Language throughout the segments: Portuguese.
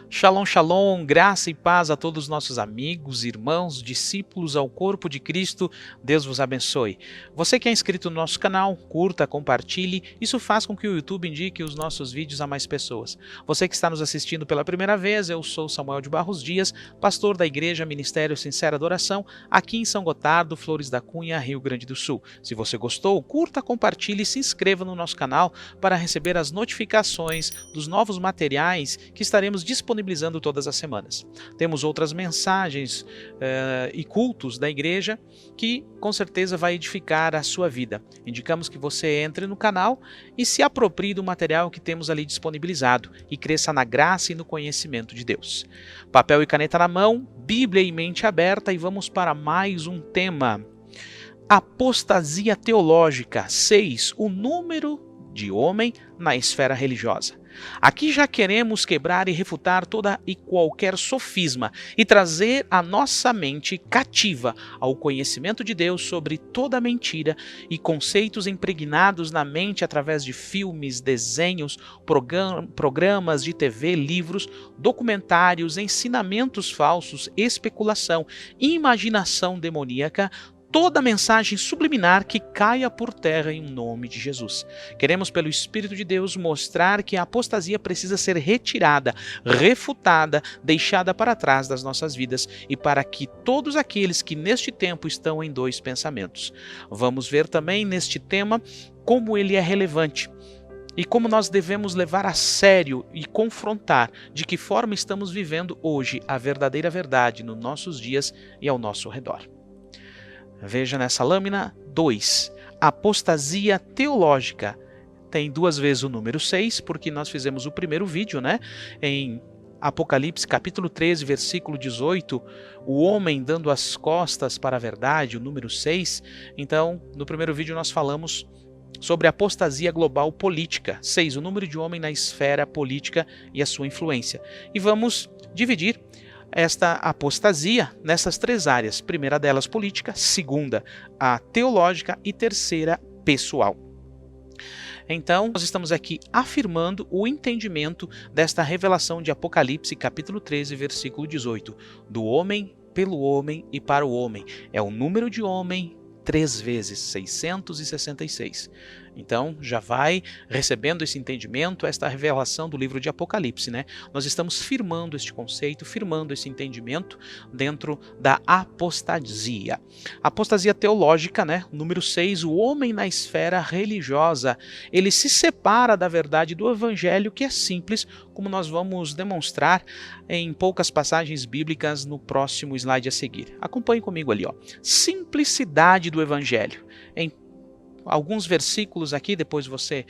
Shalom, shalom, graça e paz a todos os nossos amigos, irmãos, discípulos ao corpo de Cristo. Deus vos abençoe. Você que é inscrito no nosso canal, curta, compartilhe. Isso faz com que o YouTube indique os nossos vídeos a mais pessoas. Você que está nos assistindo pela primeira vez, eu sou Samuel de Barros Dias, pastor da Igreja Ministério Sincera Adoração, aqui em São Gotardo, Flores da Cunha, Rio Grande do Sul. Se você gostou, curta, compartilhe e se inscreva no nosso canal para receber as notificações dos novos materiais que estaremos disponibilizando todas as semanas. Temos outras mensagens e cultos da igreja que com certeza vai edificar a sua vida. Indicamos que você entre no canal e se aproprie do material que temos ali disponibilizado e cresça na graça e no conhecimento de Deus. Papel e caneta na mão, Bíblia e mente aberta, e vamos para mais um tema. Apostasia teológica 6, o número de homem na esfera religiosa. Aqui já queremos quebrar e refutar toda e qualquer sofisma e trazer a nossa mente cativa ao conhecimento de Deus sobre toda mentira e conceitos impregnados na mente através de filmes, desenhos, programas de TV, livros, documentários, ensinamentos falsos, especulação, imaginação demoníaca, toda mensagem subliminar que caia por terra em nome de Jesus. Queremos, pelo Espírito de Deus, mostrar que a apostasia precisa ser retirada, refutada, deixada para trás das nossas vidas e para que todos aqueles que neste tempo estão em dois pensamentos. Vamos ver também neste tema como ele é relevante e como nós devemos levar a sério e confrontar de que forma estamos vivendo hoje a verdadeira verdade nos nossos dias e ao nosso redor. Veja nessa lâmina 2, apostasia teológica. Tem duas vezes o número 6, porque nós fizemos o primeiro vídeo, em Apocalipse capítulo 13, versículo 18, o homem dando as costas para a verdade, o número 6. Então, no primeiro vídeo nós falamos sobre a apostasia global política, 6, o número de homem na esfera política e a sua influência. E vamos dividir esta apostasia nessas três áreas: primeira delas política, segunda a teológica e terceira pessoal. Então, nós estamos aqui afirmando o entendimento desta revelação de Apocalipse capítulo 13, versículo 18, do homem, pelo homem e para o homem. É o número de homem 3 vezes, 666. Então, já vai recebendo esse entendimento, esta revelação do livro de Apocalipse, Nós estamos firmando este conceito, firmando esse entendimento dentro da apostasia. Apostasia teológica, número 6, o homem na esfera religiosa. Ele se separa da verdade do evangelho, que é simples, como nós vamos demonstrar em poucas passagens bíblicas no próximo slide a seguir. Acompanhe comigo ali, simplicidade do evangelho. Em alguns versículos aqui, depois você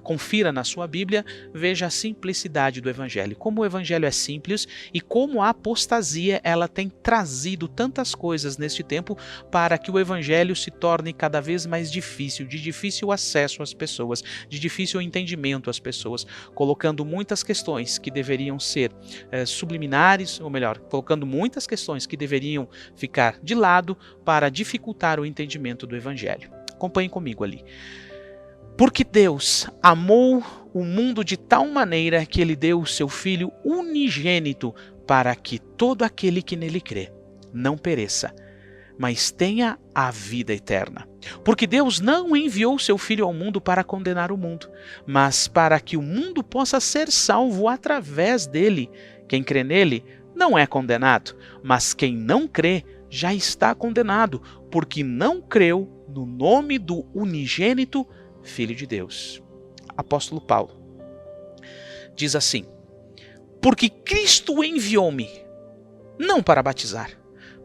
confira na sua Bíblia, veja a simplicidade do Evangelho, como o Evangelho é simples e como a apostasia ela tem trazido tantas coisas neste tempo para que o Evangelho se torne cada vez mais difícil, de difícil acesso às pessoas, de difícil entendimento às pessoas, colocando muitas questões que deveriam ser subliminares, ou melhor, colocando muitas questões que deveriam ficar de lado para dificultar o entendimento do Evangelho. Acompanhe comigo ali. Porque Deus amou o mundo de tal maneira que Ele deu o seu Filho unigênito para que todo aquele que nele crê não pereça, mas tenha a vida eterna. Porque Deus não enviou o seu Filho ao mundo para condenar o mundo, mas para que o mundo possa ser salvo através dele. Quem crê nele não é condenado, mas quem não crê já está condenado, porque não creu no nome do unigênito Filho de Deus. Apóstolo Paulo diz assim: porque Cristo enviou-me, não para batizar,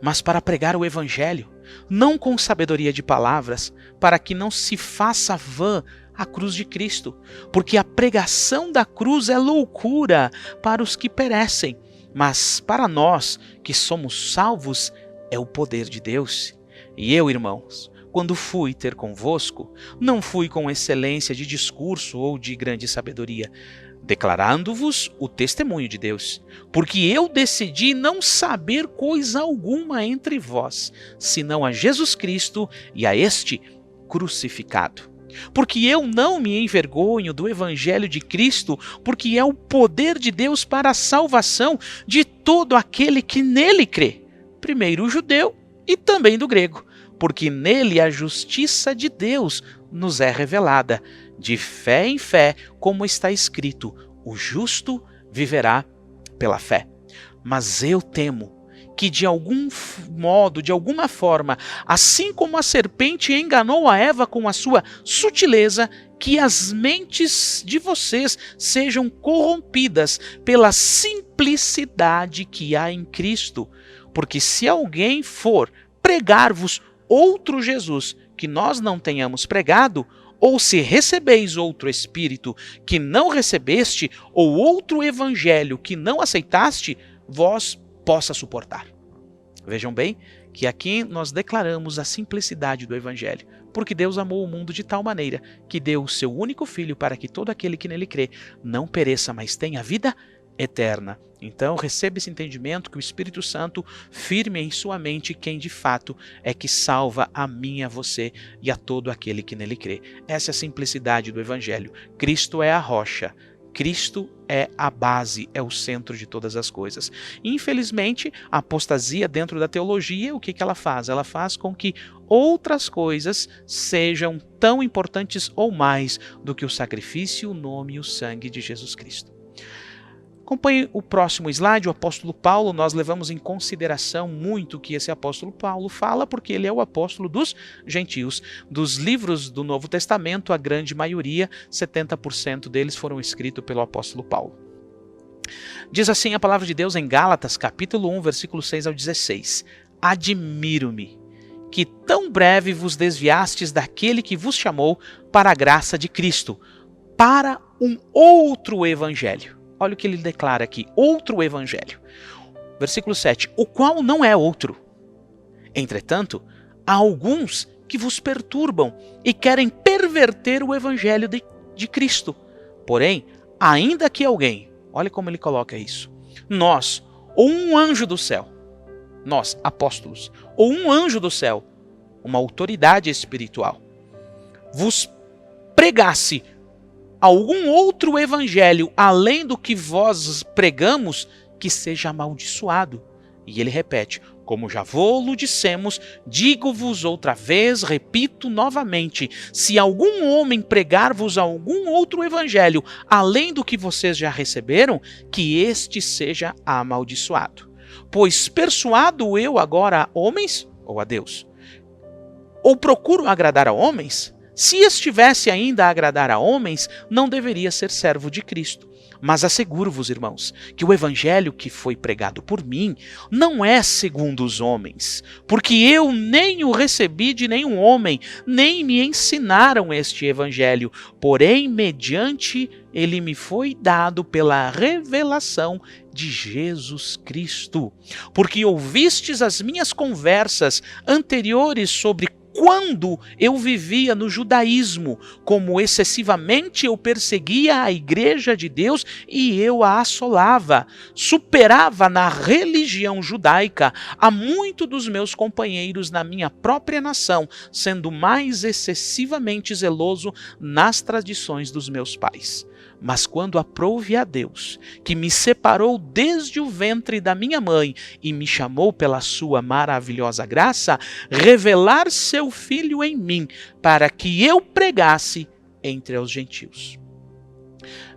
mas para pregar o Evangelho, não com sabedoria de palavras, para que não se faça vã a cruz de Cristo, porque a pregação da cruz é loucura para os que perecem, mas para nós que somos salvos é o poder de Deus. E eu, irmãos, quando fui ter convosco, não fui com excelência de discurso ou de grande sabedoria, declarando-vos o testemunho de Deus, porque eu decidi não saber coisa alguma entre vós, senão a Jesus Cristo e a este crucificado. porque eu não me envergonho do evangelho de Cristo, porque é o poder de Deus para a salvação de todo aquele que nele crê, primeiro o judeu e também do grego, porque nele a justiça de Deus nos é revelada, de fé em fé, como está escrito, o justo viverá pela fé. Mas eu temo que de algum modo, de alguma forma, assim como a serpente enganou a Eva com a sua sutileza, que as mentes de vocês sejam corrompidas pela simplicidade que há em Cristo. Porque se alguém for pregar-vos outro Jesus que nós não tenhamos pregado, ou se recebeis outro Espírito que não recebeste, ou outro Evangelho que não aceitaste, vós possa suportar. Vejam bem que aqui nós declaramos a simplicidade do Evangelho, porque Deus amou o mundo de tal maneira que deu o seu único Filho para que todo aquele que nele crê não pereça, mas tenha vida eterna. Então receba esse entendimento que o Espírito Santo firme em sua mente quem de fato é que salva a mim, a você e a todo aquele que nele crê. Essa é a simplicidade do Evangelho. Cristo é a rocha. Cristo é a base, é o centro de todas as coisas. Infelizmente, a apostasia dentro da teologia, o que ela faz? Ela faz com que outras coisas sejam tão importantes ou mais do que o sacrifício, o nome e o sangue de Jesus Cristo. Acompanhe o próximo slide, o apóstolo Paulo. Nós levamos em consideração muito o que esse apóstolo Paulo fala, porque ele é o apóstolo dos gentios. Dos livros do Novo Testamento, a grande maioria, 70% deles foram escritos pelo apóstolo Paulo. Diz assim a palavra de Deus em Gálatas, capítulo 1, versículo 6 ao 16. Admiro-me que tão breve vos desviastes daquele que vos chamou para a graça de Cristo, para um outro evangelho. Olha o que ele declara aqui, outro evangelho. Versículo 7, o qual não é outro. Entretanto, há alguns que vos perturbam e querem perverter o evangelho de Cristo. Porém, ainda que alguém, olha como ele coloca isso, nós, ou um anjo do céu, nós, apóstolos, ou um anjo do céu, uma autoridade espiritual, vos pregasse algum outro evangelho além do que vós pregamos, que seja amaldiçoado. E ele repete, como já vô-lo dissemos, digo-vos outra vez, repito novamente, se algum homem pregar-vos algum outro evangelho além do que vocês já receberam, que este seja amaldiçoado. Pois persuado eu agora a homens ou a Deus? Ou procuro agradar a homens? Se estivesse ainda a agradar a homens, não deveria ser servo de Cristo. Mas asseguro-vos, irmãos, que o evangelho que foi pregado por mim não é segundo os homens, porque eu nem o recebi de nenhum homem, nem me ensinaram este evangelho, porém, mediante ele me foi dado pela revelação de Jesus Cristo. Porque ouvistes as minhas conversas anteriores sobre quando eu vivia no judaísmo, como excessivamente eu perseguia a igreja de Deus e eu a assolava, superava na religião judaica a muitos dos meus companheiros na minha própria nação, sendo mais excessivamente zeloso nas tradições dos meus pais. Mas quando aprouve a Deus, que me separou desde o ventre da minha mãe e me chamou pela sua maravilhosa graça, revelar seu Filho em mim, para que eu pregasse entre os gentios.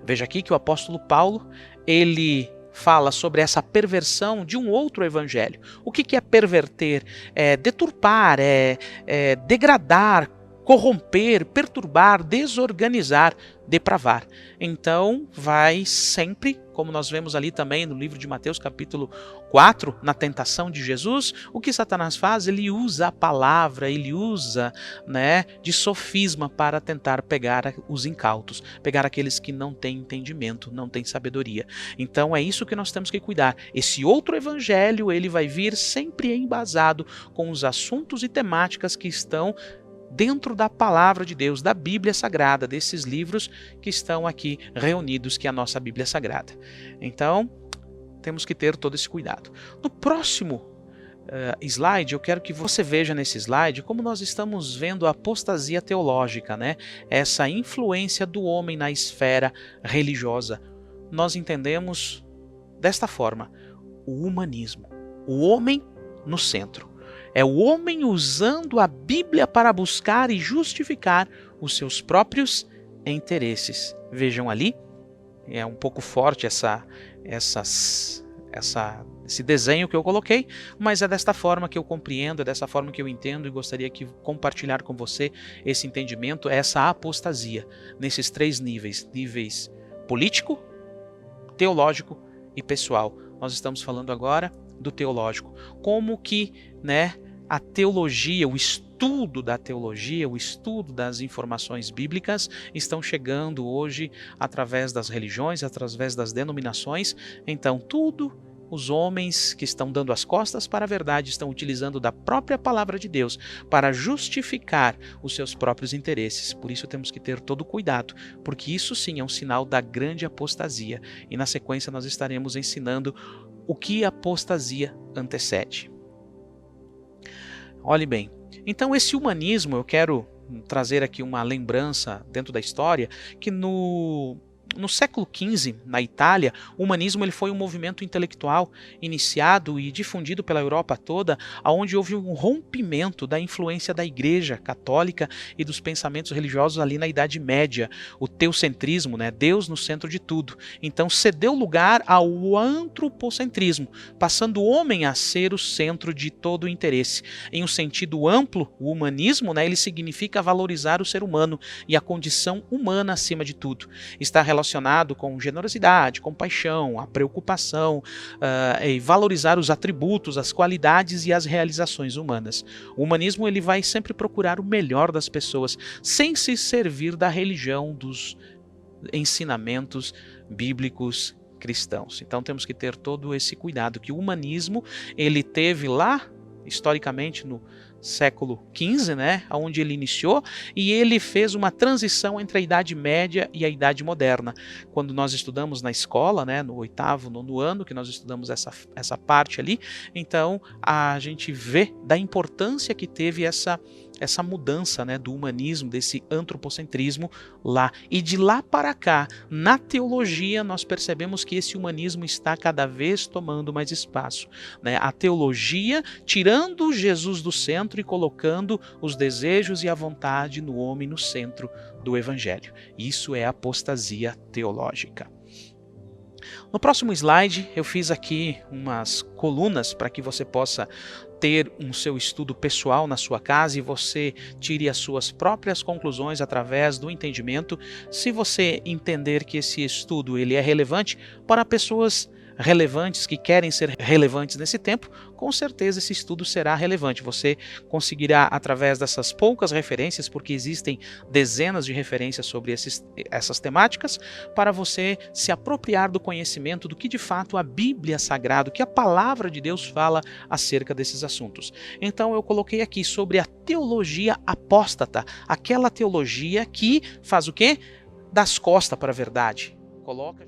Veja aqui que o apóstolo Paulo, ele fala sobre essa perversão de um outro evangelho. O que é perverter? É deturpar, é degradar, corromper, perturbar, desorganizar, depravar. Então, vai sempre, como nós vemos ali também no livro de Mateus capítulo 4, na tentação de Jesus, o que Satanás faz? Ele usa a palavra, ele usa, de sofisma para tentar pegar os incautos, pegar aqueles que não têm entendimento, não têm sabedoria. Então, é isso que nós temos que cuidar. Esse outro evangelho, ele vai vir sempre embasado com os assuntos e temáticas que estão dentro da palavra de Deus, da Bíblia Sagrada, desses livros que estão aqui reunidos, que é a nossa Bíblia Sagrada. Então, temos que ter todo esse cuidado. No próximo slide, eu quero que você veja nesse slide como nós estamos vendo a apostasia teológica, né? Essa influência do homem na esfera religiosa. Nós entendemos desta forma: o humanismo, o homem no centro. É o homem usando a Bíblia para buscar e justificar os seus próprios interesses. Vejam ali, é um pouco forte esse desenho que eu coloquei, mas é desta forma que eu compreendo, é dessa forma que eu entendo e gostaria de compartilhar com você esse entendimento, essa apostasia, nesses 3 níveis: político, teológico e pessoal. Nós estamos falando agora do teológico. Como que, né, a teologia, o estudo da teologia, o estudo das informações bíblicas estão chegando hoje através das religiões, através das denominações. Então, tudo os homens que estão dando as costas para a verdade estão utilizando da própria palavra de Deus para justificar os seus próprios interesses. Por isso temos que ter todo cuidado, porque isso sim é um sinal da grande apostasia. E na sequência nós estaremos ensinando o que a apostasia antecede. Olhe bem, então esse humanismo, eu quero trazer aqui uma lembrança dentro da história, que no século XV, na Itália, o humanismo ele foi um movimento intelectual iniciado e difundido pela Europa toda, onde houve um rompimento da influência da Igreja Católica e dos pensamentos religiosos ali na Idade Média, o teocentrismo, né? Deus no centro de tudo. Então cedeu lugar ao antropocentrismo, passando o homem a ser o centro de todo o interesse. Em um sentido amplo, o humanismo, né, ele significa valorizar o ser humano e a condição humana acima de tudo. Está relacionado com generosidade, compaixão, a preocupação e valorizar os atributos, as qualidades e as realizações humanas. O humanismo ele vai sempre procurar o melhor das pessoas, sem se servir da religião, dos ensinamentos bíblicos cristãos. Então temos que ter todo esse cuidado, que o humanismo ele teve lá, historicamente, no século XV, né, onde ele iniciou, e ele fez uma transição entre a Idade Média e a Idade Moderna. Quando nós estudamos na escola, né, no 8º, 9º ano, que nós estudamos essa parte ali, então a gente vê da importância que teve essa mudança, né, do humanismo, desse antropocentrismo lá. E de lá para cá, na teologia, nós percebemos que esse humanismo está cada vez tomando mais espaço, né? A teologia tirando Jesus do centro e colocando os desejos e a vontade no homem no centro do Evangelho. Isso é apostasia teológica. No próximo slide, eu fiz aqui umas colunas para que você possa ter um seu estudo pessoal na sua casa e você tire as suas próprias conclusões através do entendimento. Se você entender que esse estudo ele é relevante para pessoas relevantes que querem ser relevantes nesse tempo, com certeza esse estudo será relevante. Você conseguirá, através dessas poucas referências, porque existem dezenas de referências sobre essas temáticas, para você se apropriar do conhecimento do que de fato a Bíblia Sagrada, que a palavra de Deus fala acerca desses assuntos. Então eu coloquei aqui sobre a teologia apóstata, aquela teologia que faz o quê? Dá as costas para a verdade. Coloca